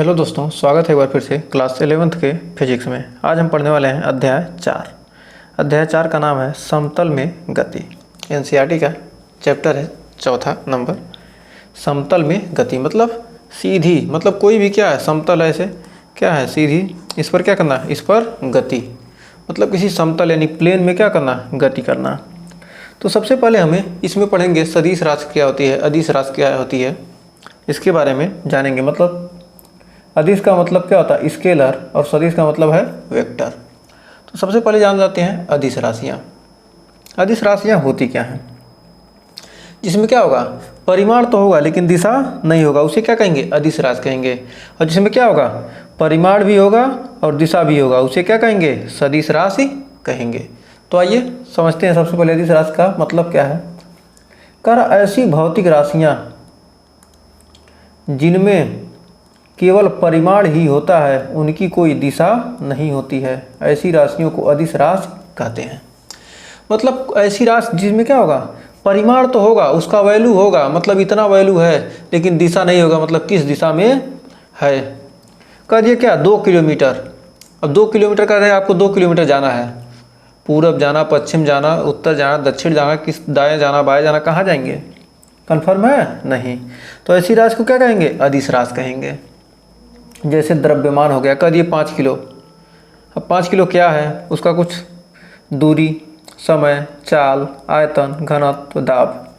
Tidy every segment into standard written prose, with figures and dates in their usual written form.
Hello दोस्तों, स्वागत है एक बार फिर से क्लास 11th के फिजिक्स में। आज हम पढ़ने वाले हैं अध्याय 4 का नाम है समतल में गति। एनसीईआरटी का चैप्टर है, चौथा नंबर। समतल में गति मतलब सीधी, मतलब कोई भी क्या है समतल है, ऐसे क्या है सीधी, इस पर क्या करना, इस पर गति, मतलब किसी समतल यानी प्लेन में क्या करना, गति करना। तो सबसे पहले हमें इसमें पढ़ेंगे सदिश राशि क्या होती है, अदिश राशि क्या होती है, इसके बारे में जानेंगे। मतलब अदिश का मतलब क्या होता है, स्केलर, और सदिश का मतलब है वेक्टर। तो सबसे पहले जान जाते हैं अदिश राशियाँ। अदिश राशियाँ होती क्या हैं, जिसमें क्या होगा, परिमाण तो होगा लेकिन दिशा नहीं होगा, उसे क्या कहेंगे, अदिश राशि कहेंगे। और जिसमें क्या होगा, परिमाण भी होगा और दिशा भी होगा, उसे क्या कहेंगे, सदिश राशि कहेंगे। तो आइए समझते हैं सबसे पहले अदिश राशि का मतलब क्या है। ऐसी भौतिक राशियाँ जिनमें केवल परिमाण ही होता है, उनकी कोई दिशा नहीं होती है, ऐसी राशियों को अदिश राशि कहते हैं। मतलब ऐसी राशि जिसमें क्या होगा, परिमाण तो होगा, उसका वैल्यू होगा, मतलब इतना वैल्यू है, लेकिन दिशा नहीं होगा, मतलब किस दिशा में है। कहिए क्या, 2 किलोमीटर। अब 2 किलोमीटर का है, आपको 2 किलोमीटर जाना है, पूरब जाना, पश्चिम जाना, उत्तर जाना, दक्षिण जाना, किस दाएँ जाना, बाएँ जाना, कहाँ जाएंगे, कन्फर्म है नहीं। तो ऐसी राशि को क्या कहेंगे, अदिश राशि कहेंगे। जैसे द्रव्यमान हो गया, कह दिए 5 किलो। अब 5 किलो क्या है, उसका कुछ दूरी, समय, चाल, आयतन, घनत्व, दाब,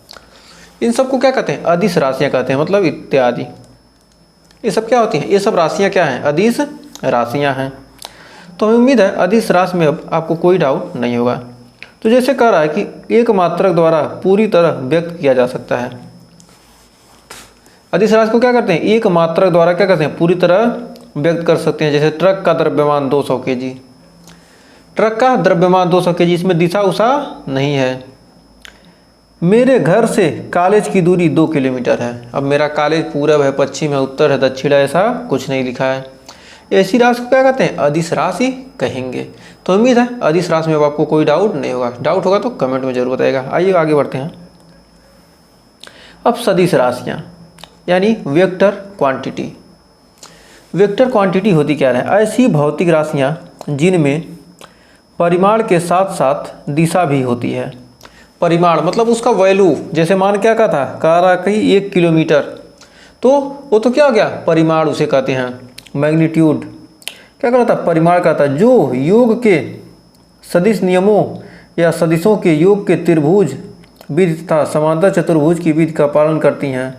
इन सबको क्या कहते हैं, अदिश राशियाँ कहते हैं, मतलब इत्यादि। ये सब क्या होती हैं, ये सब राशियाँ क्या हैं, अदिश राशियाँ हैं। तो हमें उम्मीद है अदिश राशि में अब आपको कोई डाउट नहीं होगा। तो जैसे कह रहा है कि एक मात्रक द्वारा पूरी तरह व्यक्त किया जा सकता है। अदिश राशि को क्या करते हैं, एक मात्रक द्वारा क्या करते हैं, पूरी तरह व्यक्त कर सकते हैं। जैसे ट्रक का द्रव्यमान 200 kg, ट्रक का द्रव्यमान 200 kg, इसमें दिशा उषा नहीं है। मेरे घर से कॉलेज की दूरी 2 किलोमीटर है। अब मेरा कॉलेज पूरब है, पश्चिम है, उत्तर है, दक्षिण है, ऐसा कुछ नहीं लिखा है। ऐसी राशि को क्या कहते हैं, अदिश राशि कहेंगे। तो उम्मीद है अदिश राशि में अब आपको कोई डाउट नहीं होगा। डाउट होगा तो कमेंट में जरूर बताइएगा। आइए आगे बढ़ते हैं। अब सदिश राशियाँ यानी वेक्टर क्वांटिटी। वेक्टर क्वांटिटी होती क्या है, ऐसी भौतिक राशियाँ जिनमें परिमाण के साथ साथ दिशा भी होती है। परिमाण मतलब उसका वैल्यू, जैसे मान क्या कहा था, कह रहा कहीं 1 किलोमीटर, तो वो तो क्या हो गया, परिमाण उसे कहते हैं। मैग्नीट्यूड क्या कहता था, परिमाण कहता है। जो योग के सदिश नियमों या सदिशों के योग के त्रिभुज विधि तथा समांतर चतुर्भुज की विधि का पालन करती हैं,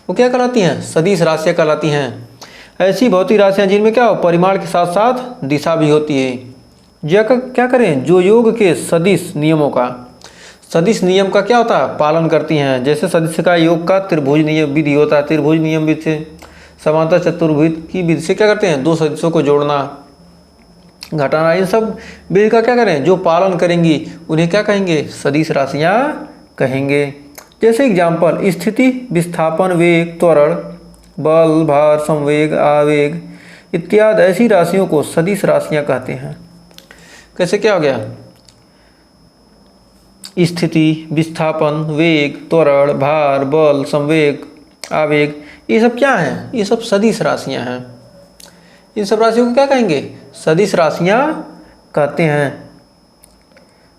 वो क्या कहलाती हैं, सदिश राशियाँ कहलाती हैं। ऐसी भौतिक राशियाँ जिनमें क्या हो, परिमाण के साथ साथ दिशा भी होती है। क्या करें, जो योग के सदिश नियमों का, सदिश नियम का क्या होता है, पालन करती हैं। जैसे सदिश का योग का त्रिभुज नियम विधि होता है, त्रिभुज नियम विधि से, समांतर चतुर्भुज की विधि से क्या करते हैं, दो सदिशों को जोड़ना, घटाना, इन सब विधि का क्या करें, जो पालन करेंगी उन्हें क्या कहेंगे, सदिश राशियाँ कहेंगे। जैसे एग्जाम्पल, स्थिति, विस्थापन, वेग, त्वरण, बल, भार, संवेग, आवेग इत्यादि ऐसी राशियों को सदिश राशियाँ कहते हैं। कैसे क्या हो गया, स्थिति, विस्थापन, वेग, त्वरण, भार, बल, संवेग, आवेग, ये सब क्या हैं, ये सब सदिश राशियाँ हैं। इन सब राशियों को क्या कहेंगे, सदिश राशियाँ कहते हैं।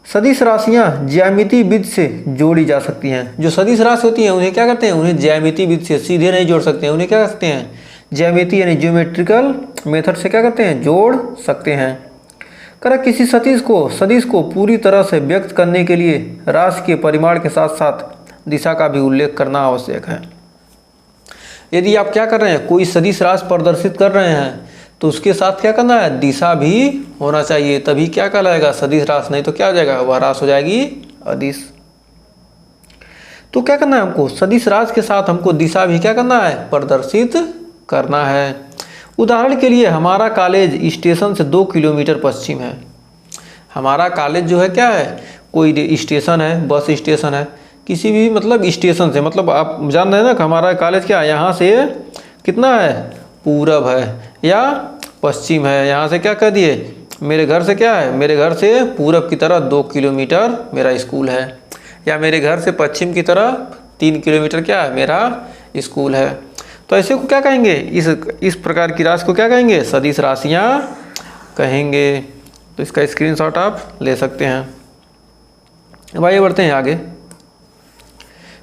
सदिश राशियाँ ज्यामितीय विधि से जोड़ी जा सकती हैं। जो सदिश राशि होती हैं उन्हें क्या करते हैं, उन्हें ज्यामितीय विधि से सीधे नहीं जोड़ सकते हैं, उन्हें क्या करते हैं, ज्यामितीय यानी ज्योमेट्रिकल मेथड से क्या करते हैं, जोड़ सकते हैं। किसी सदिश को पूरी तरह से व्यक्त करने के लिए राशि के परिमाण के साथ साथ दिशा का भी उल्लेख करना आवश्यक है। यदि आप क्या कर रहे हैं, कोई सदिश राशि प्रदर्शित कर रहे हैं, तो उसके साथ क्या करना है, दिशा भी होना चाहिए, तभी क्या कहलाएगा, सदिश राशि। नहीं तो क्या हो जाएगा, वह राशि हो जाएगी अदिश। तो क्या करना है हमको, सदिश राशि के साथ हमको दिशा भी क्या करना है, प्रदर्शित करना है। उदाहरण के लिए हमारा कॉलेज स्टेशन से 2 किलोमीटर पश्चिम है। हमारा कॉलेज जो है क्या है, कोई स्टेशन है, बस स्टेशन है, किसी भी मतलब स्टेशन से, मतलब आप जान रहे हैं ना कि हमारा कॉलेज क्या है, यहाँ से कितना है, पूरब है या पश्चिम है। यहाँ से क्या कह दिए, मेरे घर से क्या है, मेरे घर से पूरब की तरफ 2 किलोमीटर मेरा स्कूल है, या मेरे घर से पश्चिम की तरफ 3 किलोमीटर क्या है, मेरा स्कूल है। तो ऐसे को क्या कहेंगे, इस प्रकार की राशि को क्या कहेंगे, सदिश राशियाँ कहेंगे। तो इसका स्क्रीनशॉट आप ले सकते हैं। अब आइए बढ़ते हैं आगे।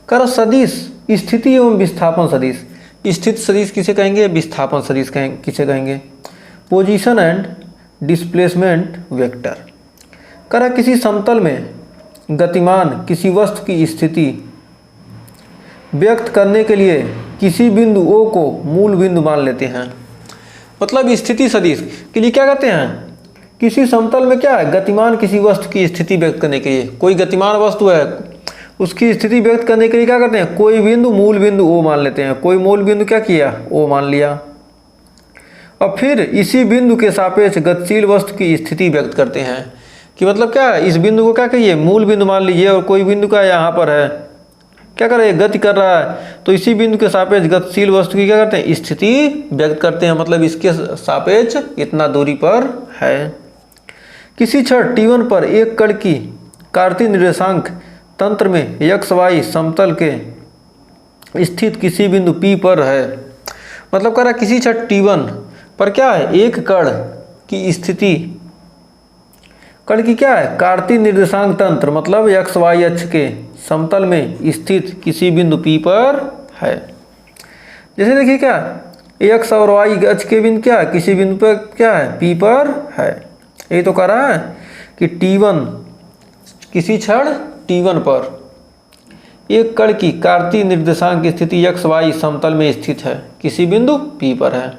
कर सदिश स्थिति एवं विस्थापन सदिश। स्थित सदिश किसे कहेंगे, विस्थापन सदिश किसे कहेंगे। Position and displacement vector. करा किसी समतल में गतिमान किसी वस्तु की स्थिति व्यक्त करने के लिए किसी बिंदु O को मूल बिंदु मान लेते हैं। मतलब स्थिति सदिश के लिए क्या कहते हैं, किसी समतल में क्या है, गतिमान किसी वस्तु की स्थिति व्यक्त करने के लिए, कोई गतिमान वस्तु है उसकी स्थिति व्यक्त करने के लिए क्या करते हैं, कोई बिंदु मूल बिंदु O मान लेते हैं। कोई मूल बिंदु क्या किया, O मान लिया, और फिर इसी बिंदु के सापेक्ष गतिशील वस्तु की स्थिति व्यक्त करते हैं। कि मतलब क्या है, इस बिंदु को क्या कहिए, मूल बिंदु मान लीजिए, और कोई बिंदु का यहाँ पर है, क्या कर रहा है, गति कर रहा है, तो इसी बिंदु के सापेक्ष गतिशील वस्तु की क्या करते हैं, स्थिति व्यक्त करते हैं। मतलब इसके सापेक्ष इतना दूरी पर है। किसी क्षण t1 पर एक कण की कार्तीय निर्देशांक तंत्र में XY समतल के स्थित किसी बिंदु P पर है। मतलब कह रहा किसी क्षण t1 पर क्या है, एक कण की स्थिति, कण की क्या है, कार्तीय निर्देशांक तंत्र, मतलब XY अक्ष के समतल में स्थित किसी बिंदु P पर है। जैसे देखिए क्या, X और Y अक्ष के बिंदु क्या है, किसी बिंदु पर क्या है, P पर है। ये तो कह रहा है कि t1 किसी क्षण t1 पर एक कण की कार्तीय निर्देशांक की स्थिति XY समतल में स्थित है, किसी बिंदु P पर है।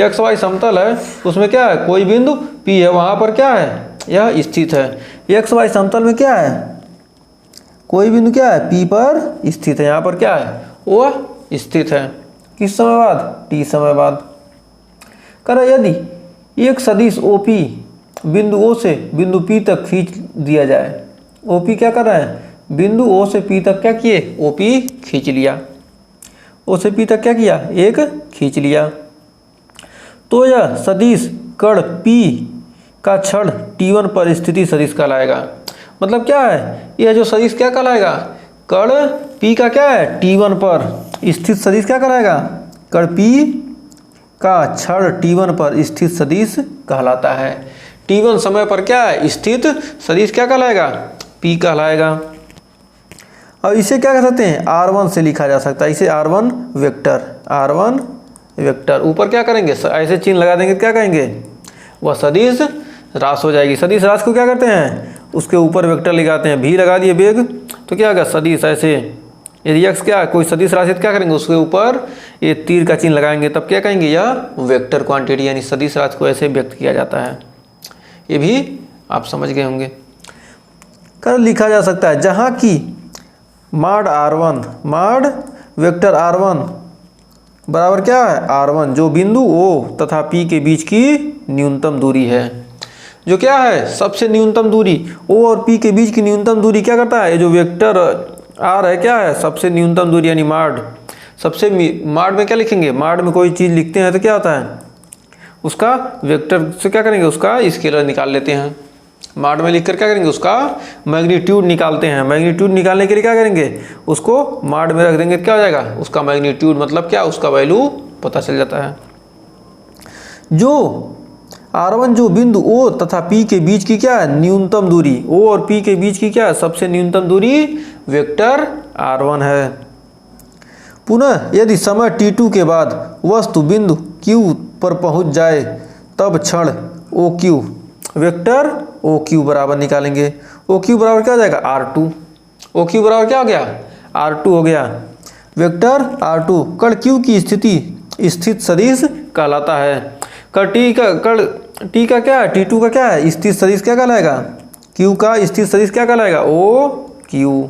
XY समतल है, उसमें क्या है, कोई बिंदु P है, वहाँ पर क्या है, यह स्थित है। XY समतल में क्या है, कोई बिंदु क्या है, P पर स्थित है, यहाँ पर क्या है, वह स्थित है। किस समय बाद, t समय बाद। कर यदि एक सदिश OP बिंदु O से बिंदु P तक खींच दिया जाए। OP क्या कर रहा है, बिंदु O से P तक क्या किए, OP खींच लिया, O से P तक क्या किया, एक खींच लिया। तो यह सदिश कण P का क्षण t1 पर स्थिति सदिश कहलाएगा। मतलब क्या है, यह जो सदिश क्या कहलाएगा, कण P का क्या है, t1 पर स्थित सदिश क्या कहलाएगा, कण P का क्षण t1 पर स्थित सदिश कहलाता है। t1 समय पर क्या है, स्थित सदिश क्या कहलाएगा, P कहलाएगा। और इसे क्या कह सकते हैं, R1 से लिखा जा सकता है, इसे R1 वेक्टर, R1 वेक्टर। ऊपर क्या करेंगे, ऐसे चिन्ह लगा देंगे, क्या कहेंगे, वह सदिश राशि हो जाएगी। सदिश राशि को क्या करते हैं, उसके ऊपर वेक्टर लगाते हैं, भी लगा दिए वेग, तो क्या होगा, सदिश। ऐसे यदि x क्या कोई सदिश राशि तो क्या करेंगे, उसके ऊपर ये तीर का चिन्ह लगाएंगे, तब क्या कहेंगे, यह वेक्टर क्वांटिटी, यानी सदिश राशि को ऐसे व्यक्त किया जाता है। ये भी आप समझ गए होंगे। कर लिखा जा सकता है, जहाँ की माड R1, माड वेक्टर R1 बराबर क्या है, R1, जो बिंदु O तथा P के बीच की न्यूनतम दूरी है। जो क्या है, सबसे न्यूनतम दूरी, O और P के बीच की न्यूनतम दूरी क्या करता है, ये जो वेक्टर R है क्या है, सबसे न्यूनतम दूरी, यानी माड। सबसे माड में क्या लिखेंगे, माड में कोई चीज़ लिखते हैं तो क्या होता है, उसका वेक्टर से क्या करेंगे, उसका स्केलर निकाल लेते हैं। माड में लिखकर क्या करेंगे, उसका मैग्नीट्यूड निकालते हैं। मैग्नीट्यूड निकालने के लिए क्या करेंगे, उसको माड में रख देंगे, क्या हो जाएगा, उसका मैग्नीट्यूड, मतलब क्या, उसका वैल्यू पता चल जाता है। जो R1 जो बिंदु O तथा P के बीच की क्या है, न्यूनतम दूरी, O और P के बीच की क्या है, सबसे न्यूनतम दूरी वेक्टर R1 है। पुनः यदि समय t2 के बाद वस्तु बिंदु Q पर पहुंच जाए, तब क्षण OQ वेक्टर OQ बराबर निकालेंगे। OQ बराबर क्या हो जाएगा, R2। OQ बराबर क्या हो गया, R2 हो गया। वेक्टर R2 कण Q की स्थिति स्थित सदिश कहलाता है। कण T का क्या है, T2 का क्या है, स्थित सदिश क्या कहलाएगा, Q का स्थित सदिश क्या कहलाएगा, OQ।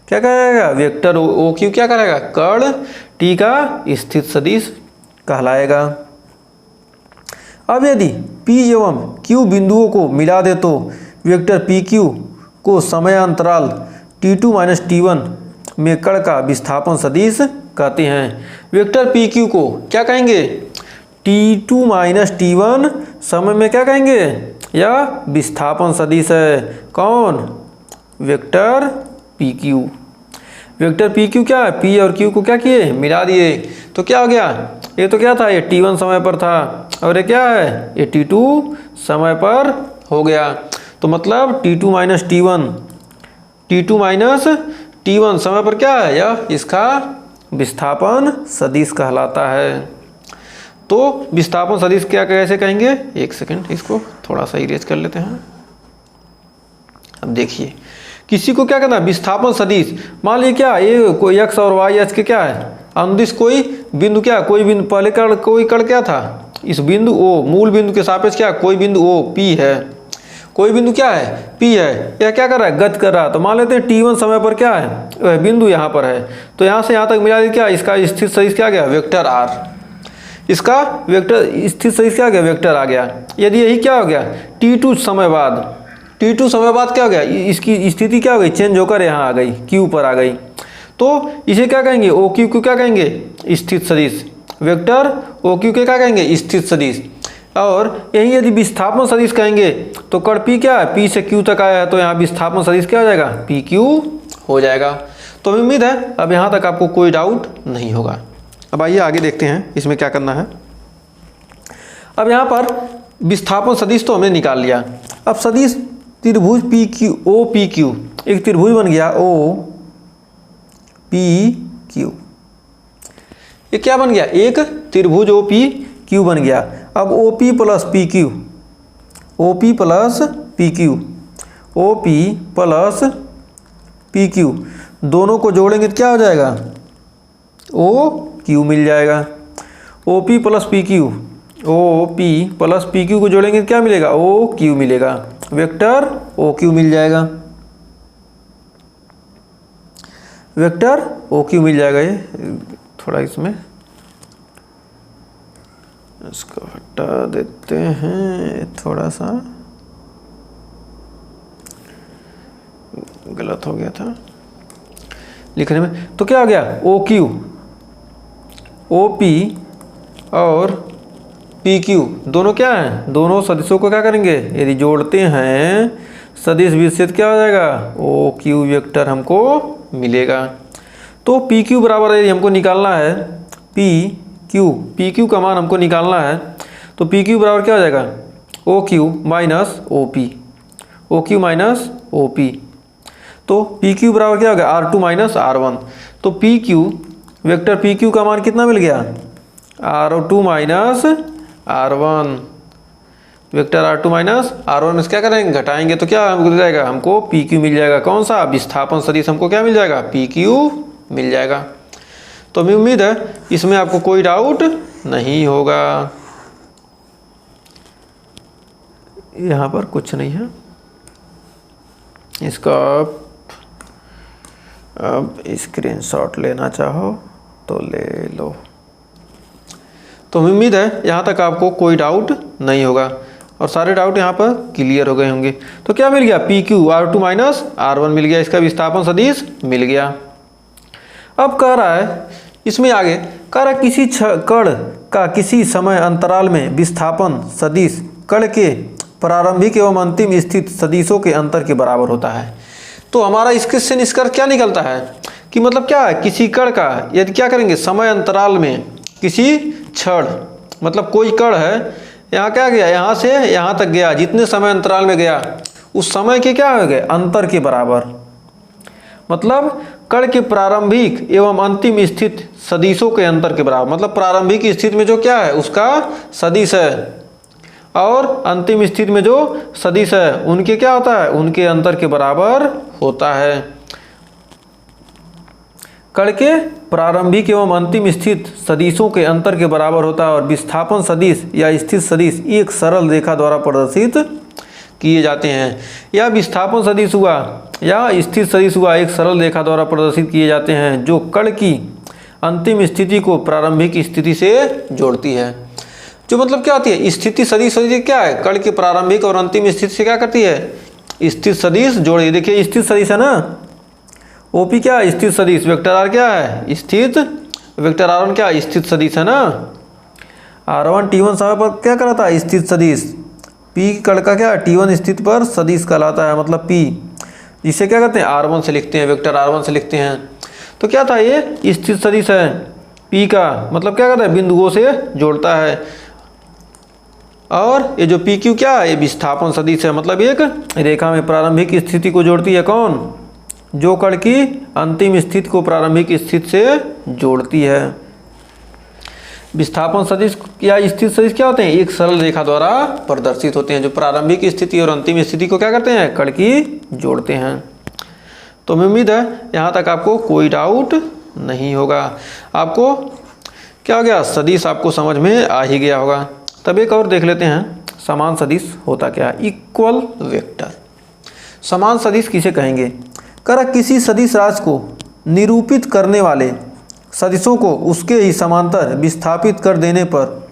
क्या कहलाएगा, वेक्टर OQ क्या कहलाएगा, कण T का स्थित सदिश कहलाएगा। अब यदि P एवं Q बिंदुओं को मिला दे तो वेक्टर PQ को समयांतराल T2 माइनस T1 में कण का विस्थापन सदिश कहते हैं। वेक्टर PQ को क्या कहेंगे, T2 माइनस T1 समय में क्या कहेंगे, यह विस्थापन सदिश है। कौन, vector PQ। Vector P Q क्या है, पी और क्यू को क्या किए, मिला दिए, तो क्या हो गया, ये तो क्या था, ये T1 समय पर था और ये क्या है, ये T2 समय पर हो गया। तो मतलब T2 माइनस T1 समय पर क्या है, यह इसका विस्थापन सदिश कहलाता है। तो विस्थापन सदिश क्या कैसे कहेंगे, एक सेकंड इसको थोड़ा सा इरेज कर लेते हैं। अब देखिए किसी को क्या कहना है, विस्थापन सदिश, मान लीजिए क्या ये कोई x और y h के क्या है अनुदिश कोई बिंदु, क्या कोई बिंदु, पहले कण कोई कण क्या था, इस बिंदु O, मूल बिंदु के सापेक्ष क्या कोई बिंदु O P है, कोई बिंदु क्या है P है, यह क्या कर रहा है, गति कर रहा है। तो मान लेते हैं T1 समय पर क्या है, बिंदु यहाँ पर है, तो यहाँ से यहाँ तक मिला दी क्या, इसका स्थित सदिश क्या गया, वेक्टर R, इसका वेक्टर स्थित सदिश क्या गया, वेक्टर आ गया। यदि यही क्या हो गया, T2 समय बाद क्या हो गया, इसकी स्थिति क्या हो गई, चेंज होकर यहाँ आ गई, Q पर आ गई, तो इसे क्या कहेंगे, OQ को क्या कहेंगे, स्थित सदिश, वेक्टर OQ के क्या कहेंगे, स्थित सदिश। और यही यदि विस्थापन सदिश कहेंगे तो कण P क्या है, P से Q तक आया है, तो यहाँ विस्थापन सदिश क्या हो जाएगा, PQ हो जाएगा। तो उम्मीद है अब यहाँ तक आपको कोई डाउट नहीं होगा। अब आइए आगे देखते हैं इसमें क्या करना है। अब यहाँ पर विस्थापन सदिश तो हमने निकाल लिया। अब सदिश त्रिभुज OPQ, एक त्रिभुज बन गया OPQ, ये क्या बन गया, एक त्रिभुज OPQ बन गया। अब OP प्लस PQ दोनों को जोड़ेंगे तो क्या हो जाएगा, OQ मिल जाएगा। OP प्लस PQ को जोड़ेंगे तो क्या मिलेगा, OQ मिलेगा, वेक्टर OQ मिल जाएगा, वेक्टर OQ मिल जाएगा। ये थोड़ा इसमें इसको हटा देते हैं, थोड़ा सा गलत हो गया था लिखने में। तो क्या हो गया, OQ OP और PQ दोनों क्या हैं, दोनों सदिशों को क्या करेंगे, यदि जोड़ते हैं सदिश विच्छेद क्या हो जाएगा, OQ वेक्टर हमको मिलेगा। तो PQ बराबर यदि हमको निकालना है, PQ का मान हमको निकालना है, तो PQ बराबर क्या हो जाएगा, OQ माइनस OP। तो PQ बराबर क्या हो गया, R2 माइनस R1। तो PQ वेक्टर PQ का मान कितना मिल गया, R2 minus R1, vector R2 minus R1 से क्या करेंगे, घटाएंगे तो क्या मिल जाएगा, हमको PQ मिल जाएगा। कौन सा, विस्थापन सदिश हमको क्या मिल जाएगा, PQ मिल जाएगा। तो हमें उम्मीद है इसमें आपको कोई डाउट नहीं होगा। यहाँ पर कुछ नहीं है, इसका अब स्क्रीनशॉट लेना चाहो तो ले लो। तो हमें उम्मीद है यहाँ तक आपको कोई डाउट नहीं होगा और सारे डाउट यहाँ पर क्लियर हो गए होंगे। तो क्या मिल गया, PQ R2 माइनस R1 मिल गया, इसका विस्थापन सदिश मिल गया। अब कह रहा है इसमें आगे, कह रहा है किसी कण का किसी समय अंतराल में विस्थापन सदिश कण के प्रारंभिक एवं अंतिम स्थित सदिशों के अंतर के बराबर होता है। तो हमारा इससे निष्कर्ष क्या निकलता है कि मतलब क्या है, किसी कण का यदि क्या करेंगे, समय अंतराल में किसी क्षण, मतलब कोई कण है यहाँ क्या गया, यहाँ से यहाँ तक गया, जितने समय अंतराल में गया उस समय के क्या हो गए, अंतर के बराबर। मतलब कण के प्रारंभिक एवं अंतिम स्थित सदिशों के अंतर के बराबर। मतलब प्रारंभिक स्थिति में जो क्या है उसका सदिश है और अंतिम स्थिति में जो सदिश है उनके क्या होता है, उनके अंतर के बराबर होता है। कण के प्रारंभिक एवं अंतिम स्थित सदिशों के अंतर के बराबर होता है और विस्थापन सदिश या स्थित सदिश एक सरल रेखा द्वारा प्रदर्शित किए जाते हैं। या विस्थापन सदिश हुआ या स्थित सदिश हुआ एक सरल रेखा द्वारा प्रदर्शित किए जाते हैं जो कण की अंतिम स्थिति को प्रारंभिक स्थिति से जोड़ती है। जो मतलब क्या होती है, स्थिति सदिश क्या है, कण के प्रारंभिक और अंतिम स्थिति से क्या करती है, स्थित सदिश जोड़े। देखिए स्थित सदिश है ना, OP क्या है, स्थित सदिश, वेक्टर R क्या है, स्थित, वेक्टर R1 क्या है, स्थित सदिश है ना। R1 T1 समय पर क्या कहलाता है, स्थित सदिश। P कण का क्या है, T1 स्थित पर सदिश कहलाता है, मतलब P, इसे क्या कहते हैं, R1 से लिखते हैं, वेक्टर R1 से लिखते हैं। तो क्या था, ये स्थित सदिश है। पी का मतलब क्या करता है, बिंदुओं से जोड़ता है। और ये जो पी क्यू क्या है, ये विस्थापन सदिश है, मतलब एक रेखा में प्रारंभिक स्थिति को जोड़ती है। कौन, जो कण की अंतिम स्थिति को प्रारंभिक स्थिति से जोड़ती है। विस्थापन सदिश या स्थित सदिश क्या होते हैं, एक सरल रेखा द्वारा प्रदर्शित होते हैं, जो प्रारंभिक स्थिति और अंतिम स्थिति को क्या करते हैं, कण की जोड़ते हैं। तो मैं उम्मीद है यहाँ तक आपको कोई डाउट नहीं होगा। आपको क्या हो गया, सदिश आपको समझ में आ ही गया होगा। तब एक और देख लेते हैं, समान सदिश होता क्या है। इक्वल वेक्टर, समान सदिश किसे कहेंगे, किसी सदिश राशि को निरूपित करने वाले सदिशों को उसके ही समांतर विस्थापित कर देने पर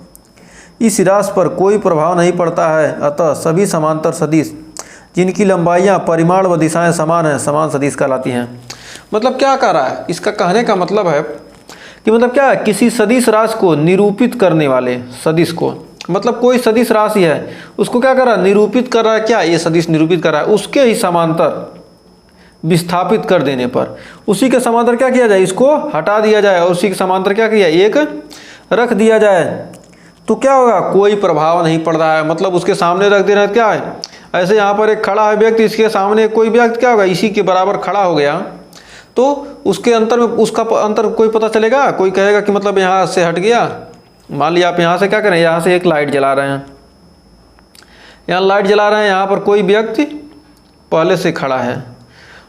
इस राशि पर कोई प्रभाव नहीं पड़ता है, अतः सभी समांतर सदिश जिनकी लंबाइयाँ, परिमाण व दिशाएं समान हैं, समान सदिश कहलाती हैं। मतलब क्या कह रहा है, इसका कहने का मतलब है कि मतलब क्या है, किसी सदिश राशि को निरूपित करने वाले सदिश को, मतलब कोई सदिश राशि है उसको क्या कर रहा है, निरूपित कर रहा है। क्या ये सदिश निरूपित कर रहा है, उसके ही समांतर विस्थापित कर देने पर उसी के समांतर क्या किया जाए, इसको हटा दिया जाए और उसी के समांतर क्या किया, एक रख दिया जाए, तो क्या होगा, कोई प्रभाव नहीं पड़ रहा है। मतलब उसके सामने रख देना क्या है, ऐसे यहाँ पर एक खड़ा है व्यक्ति, इसके सामने कोई व्यक्ति क्या होगा, इसी के बराबर खड़ा हो गया, तो उसके अंतर में उसका अंतर कोई पता चलेगा, कोई कहेगा कि मतलब यहाँ से हट गया। मान लिया आप यहाँ से क्या करें, यहाँ से एक लाइट जला रहे हैं, यहाँ लाइट जला रहे हैं, यहाँ पर कोई व्यक्ति पहले से खड़ा है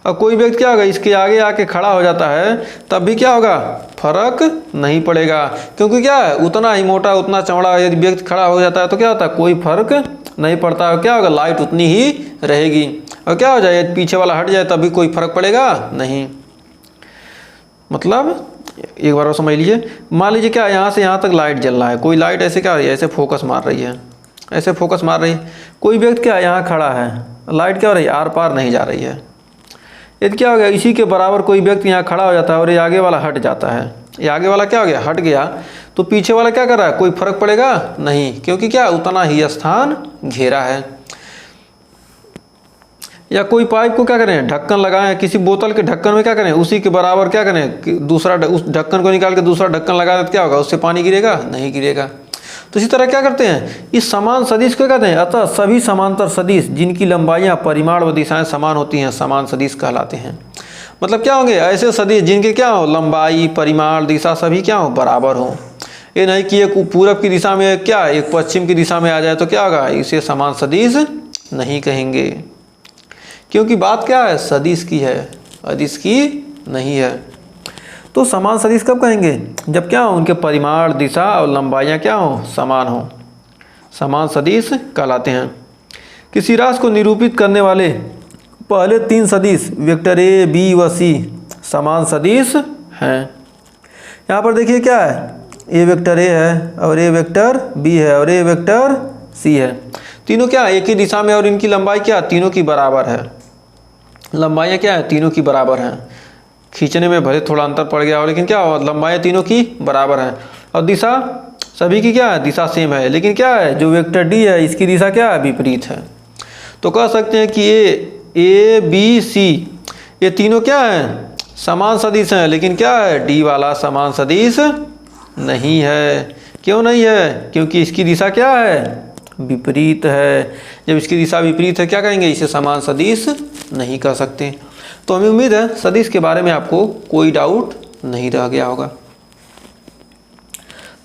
और कोई व्यक्ति क्या होगा, इसके आगे आके खड़ा हो जाता है, तब भी क्या होगा, फर्क नहीं पड़ेगा, क्योंकि क्या है, उतना ही मोटा उतना चौड़ा यदि व्यक्ति खड़ा हो जाता है तो क्या होता है, कोई फर्क नहीं पड़ता है। क्या होगा, लाइट उतनी ही रहेगी। और क्या हो जाए, पीछे वाला हट जाए तब भी कोई फर्क पड़ेगा नहीं। मतलब एक बार और समझ लीजिए, मान लीजिए क्या यहाँ से यहाँ तक लाइट जल रहा है, कोई लाइट ऐसे क्या हो रही है, ऐसे फोकस मार रही है, ऐसे फोकस मार रही है, कोई व्यक्ति क्या यहाँ खड़ा है, लाइट क्या हो रही है, आर पार नहीं जा रही है। यदि क्या हो गया, इसी के बराबर कोई व्यक्ति यहाँ खड़ा हो जाता है और ये आगे वाला हट जाता है, ये आगे वाला क्या हो गया, हट गया, तो पीछे वाला क्या कर रहा है, कोई फर्क पड़ेगा नहीं, क्योंकि क्या उतना ही स्थान घेरा है। या कोई पाइप को क्या करें, ढक्कन लगाएं, किसी बोतल के ढक्कन में क्या करें, उसी के बराबर क्या करें कि दूसरा उस ढक्कन को निकाल के दूसरा ढक्कन लगा दें, क्या होगा, उससे पानी गिरेगा नहीं गिरेगा। तो इसी तरह क्या करते हैं, इस समान सदिश को कहते हैं, अतः सभी समांतर सदिश जिनकी लंबाइयाँ, परिमाण व दिशाएं समान होती हैं, समान सदिश कहलाते हैं। मतलब क्या होंगे, ऐसे सदिश जिनके क्या हो, लंबाई, परिमाण, दिशा सभी क्या हो, बराबर हो। ये नहीं कि एक पूरब की दिशा में क्या, एक पश्चिम की दिशा में आ जाए तो क्या होगा, इसे समान सदिश नहीं कहेंगे, क्योंकि बात क्या है, सदिश की है, अदिश की नहीं है। तो समान सदिश कब कहेंगे, जब क्या हो, उनके परिमाण, दिशा और लंबाइयाँ क्या हो, समान हो, समान सदिश कहलाते हैं। किसी राशि को निरूपित करने वाले पहले तीन सदिश वेक्टर ए, बी व सी समान सदिश हैं। यहाँ पर देखिए क्या है, ए वेक्टर ए है और ए वेक्टर बी है और ए वेक्टर सी है, तीनों क्या एक ही दिशा में, और इनकी लंबाई क्या तीनों की बराबर है, लंबाइयाँ क्या है तीनों की बराबर हैं। खींचने में भले थोड़ा अंतर पड़ गया हो, लेकिन क्या हो, लंबाइयाँ तीनों की बराबर हैं। और दिशा सभी की क्या है, दिशा सेम है, लेकिन क्या है, जो वेक्टर डी है इसकी दिशा क्या है, विपरीत है। तो कह सकते हैं कि ए बी सी ये तीनों क्या हैं, समान सदिश हैं, लेकिन क्या है, डी वाला समान सदिश नहीं है। क्यों नहीं है, क्योंकि इसकी दिशा क्या है, विपरीत है। जब इसकी दिशा विपरीत है क्या कहेंगे, इसे समान सदिश नहीं कह सकते। तो हमें उम्मीद है सदिश के बारे में आपको कोई डाउट नहीं रह गया होगा।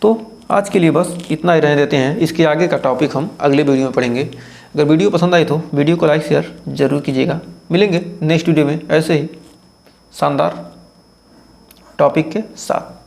तो आज के लिए बस इतना ही रहने देते हैं, इसके आगे का टॉपिक हम अगले वीडियो में पढ़ेंगे। अगर वीडियो पसंद आई तो वीडियो को लाइक शेयर जरूर कीजिएगा। मिलेंगे नेक्स्ट वीडियो में ऐसे ही शानदार टॉपिक के साथ।